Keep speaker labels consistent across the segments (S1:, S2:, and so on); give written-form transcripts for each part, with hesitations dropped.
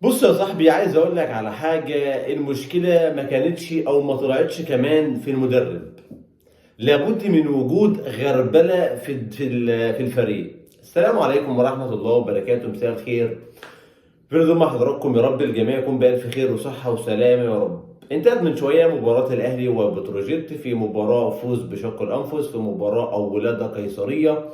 S1: بص يا صاحبي، عايز اقول لك على حاجة. المشكلة ما كانتش او ما طلعتش كمان في المدرب. لابد من وجود غربلة في الفريق. السلام عليكم ورحمة الله وبركاته، مساء الخير. في رضا مع حضراتكم، يا رب الجميع يكون بألف خير وصحة وسلامة يا رب. انتهت من شوية مباراة الأهلي وبتروجيت، في مباراة فوز بشق الأنفس، في مباراة أو ولادة قيصرية.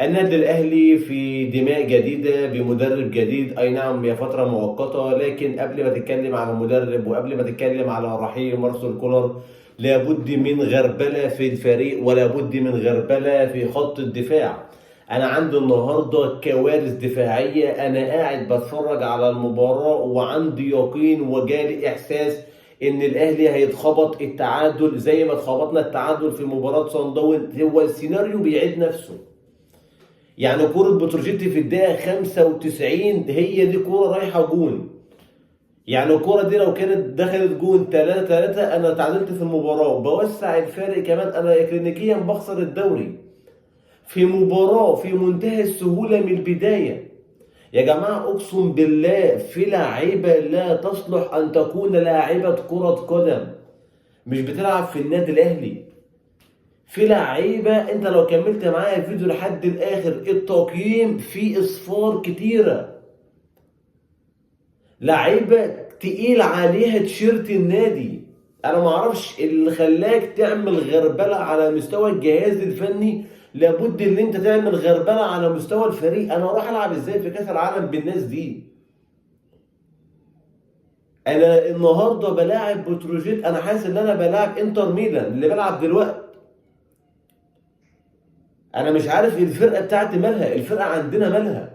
S1: النادي الأهلي في دماء جديدة بمدرب جديد، أي نعم هي فترة مؤقتة، لكن قبل ما تتكلم على مدرب وقبل ما تتكلم على رحيل مارسيل كولر، لابد من غربلة في الفريق ولابد من غربلة في خط الدفاع. أنا عندي النهاردة كوارث دفاعية. أنا قاعد بتفرج على المباراة وعندي يقين وجالي إحساس إن الأهلي هيتخبط التعادل زي ما اتخبطنا التعادل في مباراة صن داونز. هو السيناريو بيعيد نفسه. يعني كرة بتروجيت في الدقيقة 95 هي دي كرة رايحة جون. يعني الكرة دي لو كانت دخلت جون 3-3 أنا تعادلت في المباراة، بوسع الفارق كمان، أنا إكلينيكيا بخسر الدوري في مباراة في منتهى السهولة من البداية. يا جماعة أقسم بالله في لعيبة لا تصلح أن تكون لاعبة كرة قدم، مش بتلعب في النادي الأهلي. في لعيبه انت لو كملت معايا الفيديو لحد الاخر التقييم فيه اصفار كتيره. لعيبه تقيل عليها تيشيرت النادي. انا ما اعرفش اللي خلاك تعمل غربله على مستوى الجهاز الفني. لابد ان انت تعمل غربله على مستوى الفريق. انا اروح العب ازاي في كاس العالم بالناس دي؟ انا النهارده بلاعب بتروجيت، انا حاسس ان انا بلاعب انتر ميلان اللي بلعب دلوقتي. انا مش عارف الفرقه بتاعتي مالها، الفرقه عندنا مالها.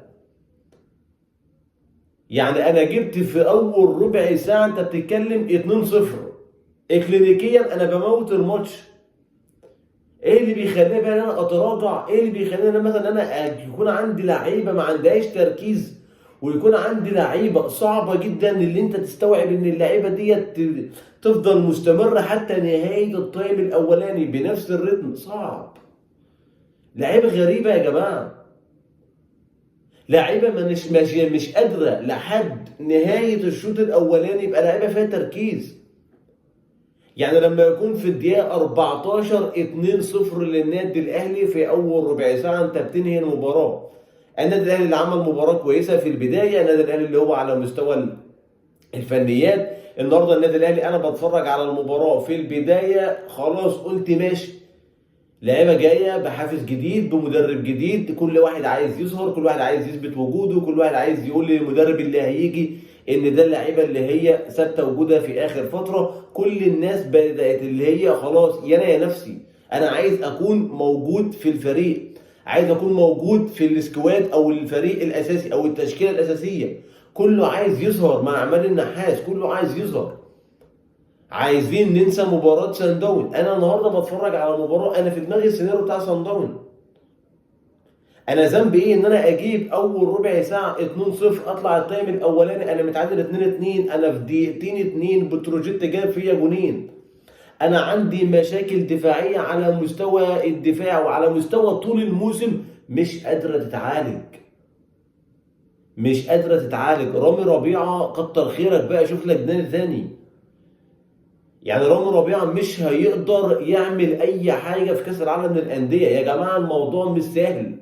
S1: يعني انا جبت في اول ربع ساعه انت بتتكلم 2-0. اكلينيكيا انا بموت الماتش. ايه اللي بيخليني بقى ان انا اتراجع؟ ايه اللي بيخليني انا مثلا يكون عندي لعيبه ما عندهاش تركيز، ويكون عندي لعيبه صعبه جدا اللي انت تستوعب ان اللعيبه ديت تفضل مستمره حتى نهايه التايم الاولاني بنفس الريتم؟ صعب. لعيبه غريبه يا جماعه. لعيبه مش قادره لحد نهايه الشوط الاولاني يبقى لعيبه فيها تركيز. يعني لما يكون في الدقيقه 14 2-0 للنادي الاهلي في اول ربع ساعه انت بتنهي المباراه. النادي الاهلي اللي عمل مباراه كويسه في البدايه، النادي الاهلي اللي هو على مستوى الفنيات. النهارده النادي الاهلي انا بتفرج على المباراه في البدايه خلاص قلت ماشي، لعيبه جايه بحافز جديد بمدرب جديد، كل واحد عايز يظهر، كل واحد عايز يثبت وجوده، كل واحد عايز يقول للمدرب اللي هيجي ان ده اللعيبه اللي هي ثابته وجودها في اخر فتره. كل الناس بدات اللي هي خلاص يا نفسي انا عايز اكون موجود في الفريق، عايز اكون موجود في السكواد او الفريق الاساسي او التشكيله الاساسيه. كله عايز يظهر مع عماد النحاس، كله عايز يظهر. عايزين ننسى مباراة سان داون. انا النهارده بتفرج على مباراة انا في دماغي السيناريو بتاع سان داون. انا ذنبي ايه ان انا اجيب اول ربع ساعة 2-0 اطلع التايم الاولاني انا متعادل 2-2، انا في دقيقتين 2 بتروجيت جاب فيا جونين. انا عندي مشاكل دفاعية على مستوى الدفاع وعلى مستوى طول الموسم مش قادرة تتعالج. مش قادرة تتعالج. رامي ربيعة كتر خيرك بقى، شوف لك نادي تاني. يعني رامي ربيعه مش هيقدر يعمل اي حاجه في كاس العالم للانديه. يا جماعه الموضوع مش سهل.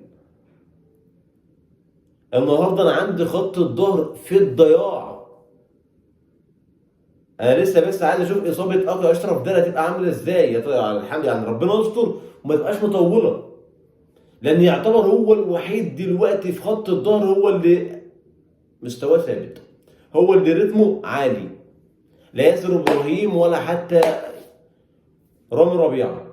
S1: النهارده انا عندي خط الظهر في الضياع. انا لسه بس عايز اشوف اصابه اخي اشرف ده هتبقى عامله ازاي. يا ترى يعني الحمد يعني ربنا يستر وما تبقاش مطوله، لان يعتبر هو الوحيد دلوقتي في خط الظهر هو اللي مستواه ثابت، هو اللي رتمه عالي. لا ياسر ابراهيم ولا حتى رامي ربيعه.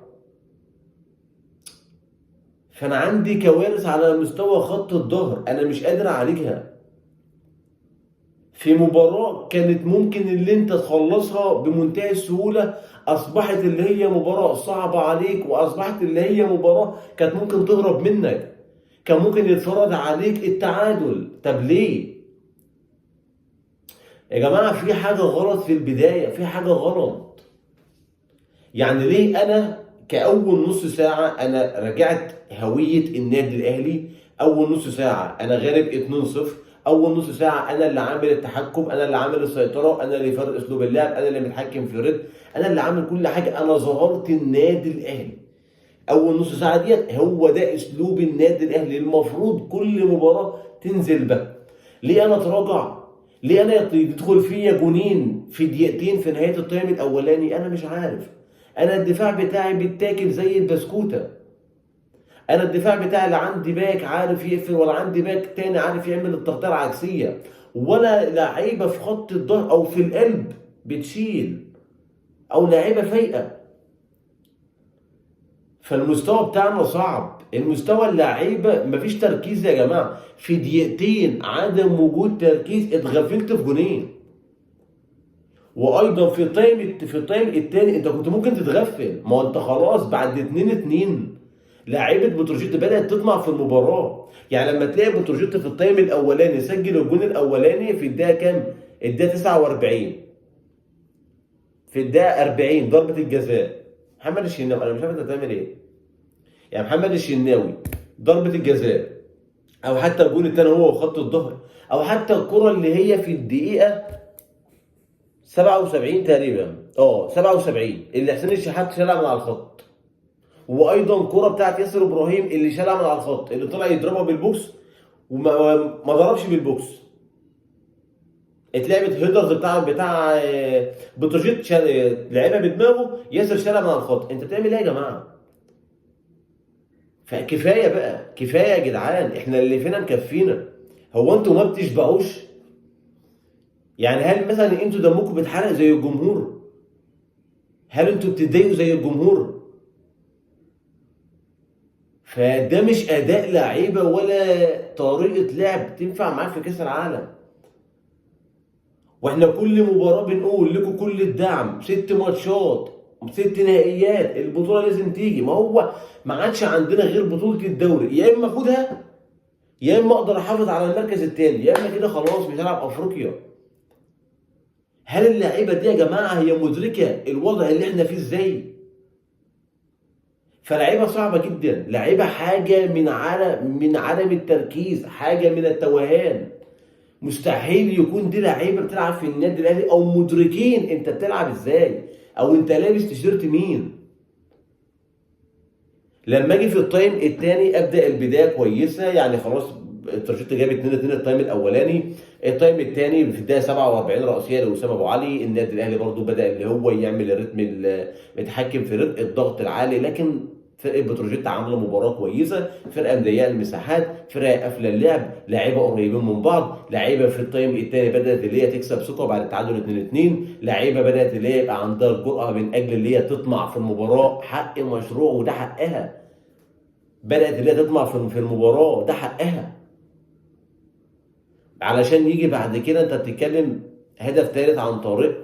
S1: فانا عندي كوارث على مستوى خط الظهر انا مش قادر اعالجها. في مباراة كانت ممكن اللي انت تخلصها بمنتهى السهولة اصبحت اللي هي مباراة صعبة عليك، واصبحت اللي هي مباراة كانت ممكن تهرب منك، كان ممكن يتفرض عليك التعادل. طب ليه؟ يا جماعة في حاجة غلط في البداية، في حاجة غلط. يعني ليه انا كأول نص ساعة انا رجعت هوية النادي الاهلي؟ اول نص ساعة انا غالب 2-0، اول نص ساعه انا اللي عامل التحكم، انا اللي عامل السيطره، انا اللي فرق اسلوب اللعب، انا اللي متحكم في الريتم، انا اللي عامل كل حاجه، انا ظهرت النادي الاهلي. اول نص ساعه ديت هو ده اسلوب النادي الاهلي، المفروض كل مباراه تنزل بها. ليه انا اتراجع؟ ليه انا يدخل فيا جونين في دقيقتين في نهايه التايم الاولاني؟ انا مش عارف. انا الدفاع بتاعي بيتاكل زي البسكوته. انا الدفاع بتاعي لا عندي باك عارف يقفل، ولا عندي باك تاني عارف يعمل التغطيه العكسيه، ولا لعيبه في خط الظهر او في القلب بتشيل، او لعيبه فايقه. فالمستوى بتاعنا صعب، المستوى اللعيبه مفيش تركيز يا جماعه، في دقيقتين عدم وجود تركيز اتغفلت في جونين. وايضا في التايم الثاني انت كنت ممكن تتغفل، ما هو انت خلاص بعد 2-2 لاعيبه بتروجيت بدات تطمع في المباراه. يعني لما تلاقي بتروجيت في التايم الاولاني سجل الجون الاولاني في الدقيقه كام؟ الدقيقه 49. في الدقيقه 40 ضربه الجزاء محمد الشناوي، انا مش عارف انت بتعمل ايه. يعني محمد الشناوي ضربه الجزاء، او حتى الجون الثاني هو وخط الظهر، او حتى الكره اللي هي في الدقيقه 77 تقريبا 77 اللي حسين الشحات شالها من على الخط. وايضا كرة بتاعت ياسر ابراهيم اللي شالها من على الخط، اللي طلع يضربها بالبوكس وما ضربش بالبوكس. اتلعبت هيدرز بتاع بتروجيت لعبها بدماغه، ياسر شالها من على الخط. انت بتعمل ايه يا جماعه؟ فكفايه بقى، كفايه يا جدعان، احنا اللي فينا مكفينا. هو انتوا ما بتشبعوش؟ يعني هل مثلا انتوا دمكم بيتحرق زي الجمهور؟ هل انتوا بتتضايقوا زي الجمهور؟ فده مش اداء لعيبه ولا طريقه لعب تنفع معاك في كاس العالم. واحنا كل مباراه بنقول لكم كل الدعم، 6 ماتشات، 6 نهائيات، البطوله لازم تيجي. ما هو ما عادش عندنا غير بطوله الدوري، يا اما اخدها يا اما اقدر احافظ على المركز الثاني، يا اما كده خلاص مش هلعب افريقيا. هل اللعيبه دي يا جماعه هي مدركه الوضع اللي احنا فيه ازاي؟ فلعيبه صعبه جدا، لعيبه حاجه من عدم التركيز، حاجه من التوهان. مستحيل يكون دي لعيبه بتلعب في النادي الاهلي او مدركين انت بتلعب ازاي، او انت لابس تيشيرت مين. لما اجي في التايم الثاني ابدا البدايه كويسه، يعني خلاص الترشيط جاب 2-2 التايم الاولاني. التايم الثاني في الدقيقه 47 رأسيه لوسام ابو علي، النادي الاهلي برضو بدا اللي هو يعمل الريتم، يتحكم في رتم الضغط العالي. لكن فرقه بتروجيت عامله مباراه كويسه، فرقه مضيقه المساحات، فرقه قافله اللعب، لعيبه قريبين من بعض، لعيبه في التايم الثاني بدات اللي هي تكسب ثقه بعد التعادل 2-2، لعيبه بدات اللي هي يبقى عندها الجرأه من اجل اللي هي تطمع في المباراه، حق مشروع وده حقها. بدات اللي هي تطمع في المباراه، ده حقها. علشان يجي بعد كده انت بتتكلم هدف ثالث عن طريق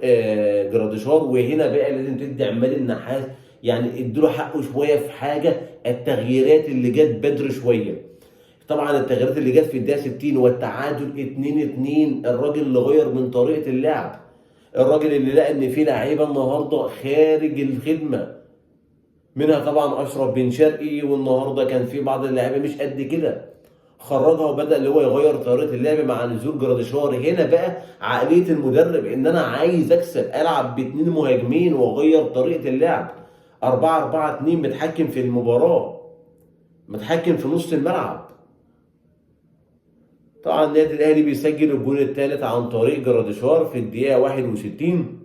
S1: جراديشار، وهنا بقى لازم تدي عماد النحاس يعني اديله حقه شويه في حاجه، التغييرات اللي جت بدري شويه. طبعا التغييرات اللي جت في الدقيقه 60 والتعادل 2-2، الراجل اللي غير من طريقه اللعب، الراجل اللي لقى ان في لعيبه النهارده خارج الخدمه، منها طبعا اشرف بن شرقي، والنهارده كان في بعض اللعيبه مش قد كده، خرجها وبدا اللي هو يغير طريقه اللعب مع نزول جراديشار. هنا بقى عقليه المدرب، ان انا عايز اكسب، العب ب2 مهاجمين واغير طريقه اللعب، 4-4-2، متحكم في المباراه، متحكم في نص الملعب. طبعا النادي الاهلي بيسجل الجول الثالث عن طريق جراديشار في الدقيقه 61.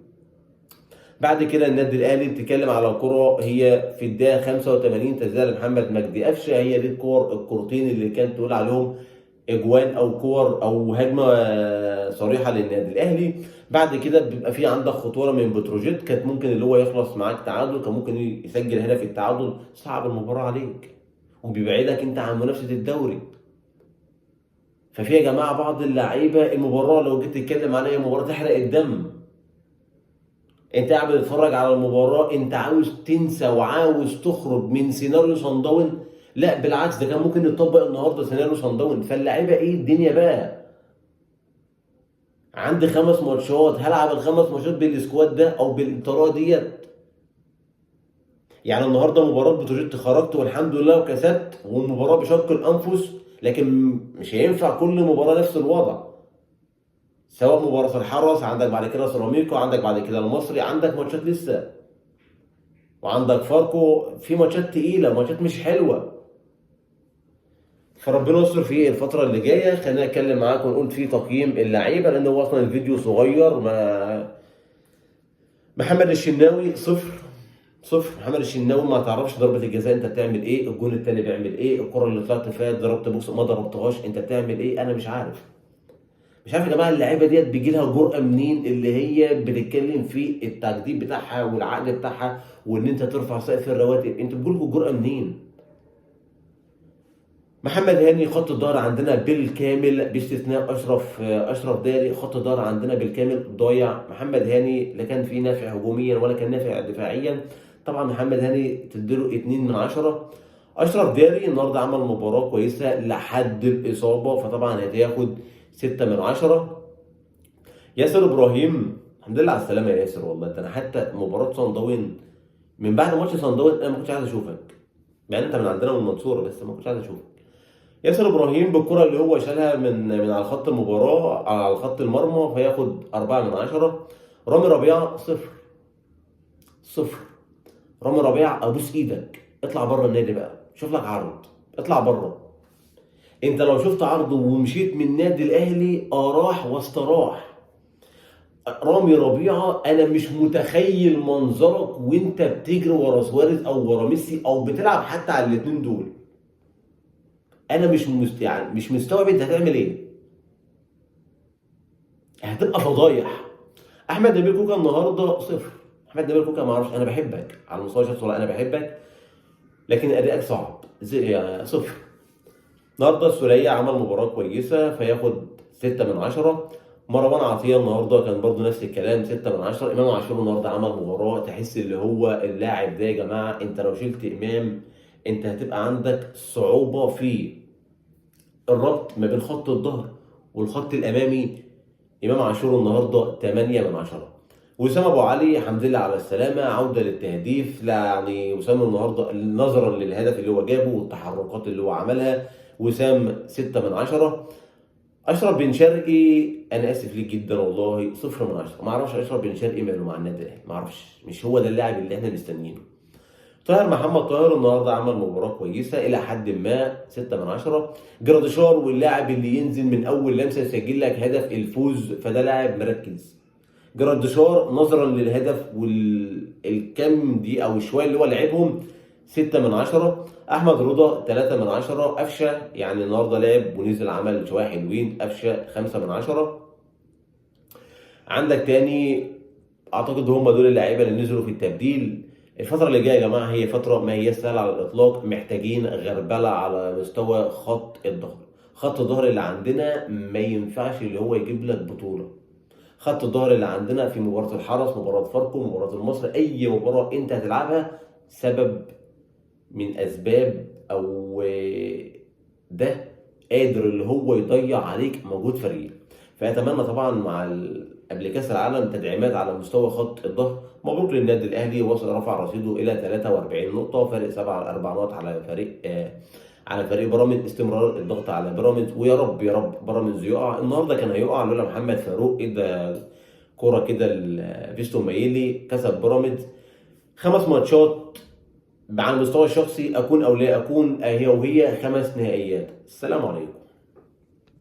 S1: بعد كده النادي الاهلي بتتكلم على كره هي في الدقيقه 85 تسديده لمحمد مجدي قفشه، هي دي الكورتين اللي كانت تقول عليهم اجوان او كور او هجمه صريحه للنادي الاهلي. بعد كده بيبقى في عندك خطوره من بتروجيت، كانت ممكن اللي هو يخلص معاك تعادل، كان ممكن يسجل هدف التعادل، صعب المباراه عليك وبيبعدك انت عن منافسه الدوري. ففي يا جماعه بعض اللعيبه المباراه لو جيت تتكلم عليها مباراه تحرق الدم. انت قاعد بتتفرج على المباراه انت عاوز تنسى وعاوز تخرج من سيناريو صن داون. لا بالعكس، ده كان ممكن يطبق النهارده سيناريو صن داون. فاللعيبه ايه الدنيا بقى؟ عندي 5 ماتشات، هلعب ال5 ماتشات بالسكواد ده او بالطريقه ديت؟ يعني النهارده مباراه بتروجيت خرجت والحمد لله وكسبت، والمباراه بشق الانفس، لكن مش هينفع كل مباراه نفس الوضع. سواء مباراه الحرس، عندك بعد كده سيراميكا، وعندك بعد كده المصري، عندك ماتشات لسه، وعندك فاركو، في ماتشات تقيله، ماتشات مش حلوه. فربنا يستر في الفترة اللي جاية. خلينا نتكلم معاكم ونقول في تقييم اللعيبة، لأن هو أصلا الفيديو صغير. محمد الشناوي صفر. صفر. محمد الشناوي ما تعرفش ضربة الجزاء انت بتعمل ايه، الجون التاني بيعمل ايه، الكرة اللي طلعت فيها ضربت بوكس ما ضربتهاش انت بتعمل ايه، انا مش عارف. مش عارف يا جماعة اللعيبة ديت بيجي لها جرأة منين، اللي هي بتتكلم في التجديد بتاعها والعقد بتاعها وان انت ترفع سقف الرواتب، انتوا بتقولوا الجرأة منين؟ محمد هاني خط الظهر عندنا بالكامل باستثناء اشرف داري، خط الظهر عندنا بالكامل ضايع. محمد هاني لا كان فيه نافع هجوميا ولا كان نافع دفاعيا. طبعا محمد هاني تديله 2 من 10. اشرف داري النهارده عمل مباراه كويسه لحد الاصابه، فطبعا هياخد 6 من 10. ياسر ابراهيم الحمد لله على السلامه يا ياسر، والله ده انا حتى مباراه صن داونز، من بعد ماتش صن داونز انا ما كنتش عايز اشوفك، مع ان انت من عندنا من المنصوره، بس ما كنتش عايز اشوفك. ياسر ابراهيم بالكره اللي هو شالها من على خط المباراه على خط المرمى فياخد 4 من 10. رامي ربيعه صفر. صفر. رامي ربيعه ابوس ايدك اطلع بره النادي بقى، شوف لك عرض، اطلع بره. انت لو شفت عرض ومشيت من النادي الاهلي اراح واستراح. رامي ربيعه انا مش متخيل منظرك وانت بتجري ورا سواريز او ورا ميسي او بتلعب حتى على الاثنين دول. انا يعني مش مستوعب انت هتعمل ايه. هتبقى فضايح. احمد نبيل كوكا النهارده صفر. احمد نبيل كوكا ما اعرفش، انا بحبك على المستوى الشخصي والله انا بحبك، لكن ادائك صعب يعني صفر. النهارده السوليه عمل مباراه كويسه فياخد 6 من 10. مروان عطيه النهارده كان برضو نفس الكلام 6 من 10. امام عاشور النهارده عمل مباراه تحس اللي هو اللاعب ده يا جماعه، انت لو شلت امام انت هتبقى عندك صعوبه في الربط ما بين خط الظهر والخط الامامي. امام عاشور النهارده 8 من 10. وسام ابو علي الحمد لله على السلامه، عوده للتهديف. لا يعني وسام النهارده نظرا للهدف اللي هو جابه والتحركات اللي هو عملها، وسام 6 من 10. اشرف بن شرقي انا اسف ليك جدا والله 0 من 10. ما اعرفش اشرف بن شرقي ماله مع النادي الاهلي، ما اعرفش، مش هو ده اللاعب اللي احنا مستنيينه. طاهر محمد طاهر النهارده عمل مباراه كويسه الى حد ما 6 من 10. جراديشار واللاعب اللي ينزل من اول لمسه يسجل لك هدف الفوز فده لاعب مركز. جراديشار نظرا للهدف والكم دي او الشويه اللي هو لعبهم 6 من 10. احمد رضا 3 من 10. قفشه يعني النهارده لعب ونزل عمل شويه حلوين، قفشه 5 من 10. عندك تاني اعتقد هم دول اللعيبه اللي نزلوا في التبديل. الفتره اللي جايه يا جماعه هي فتره ما هي سهله على الاطلاق، محتاجين غربله على مستوى خط الظهر. خط الظهر اللي عندنا ما ينفعش اللي هو يجيب لك بطوله. خط الظهر اللي عندنا في مباراه الحرس، مباراه فاركو، مباراه المصري، اي مباراه انت هتلعبها سبب من اسباب او ده قادر اللي هو يضيع عليك مجهود فريق. فاتمنى طبعا مع قبل كاس العالم تدعيمات على مستوى خط الظهر. مبروك للنادي الاهلي، وصل رفع رصيده الى 43 نقطه، فارق 4 نقط على فريق على فريق بيراميدز. استمرار الضغط على بيراميدز، ويا رب يا رب بيراميدز يقع. النهارده كان هيقع لولا محمد فاروق ادى كوره كده لفيستون مايلي كسب بيراميدز. 5 ماتشات على المستوى الشخصي اكون او لا اكون هي وهي 5 نهائيات. السلام عليكم.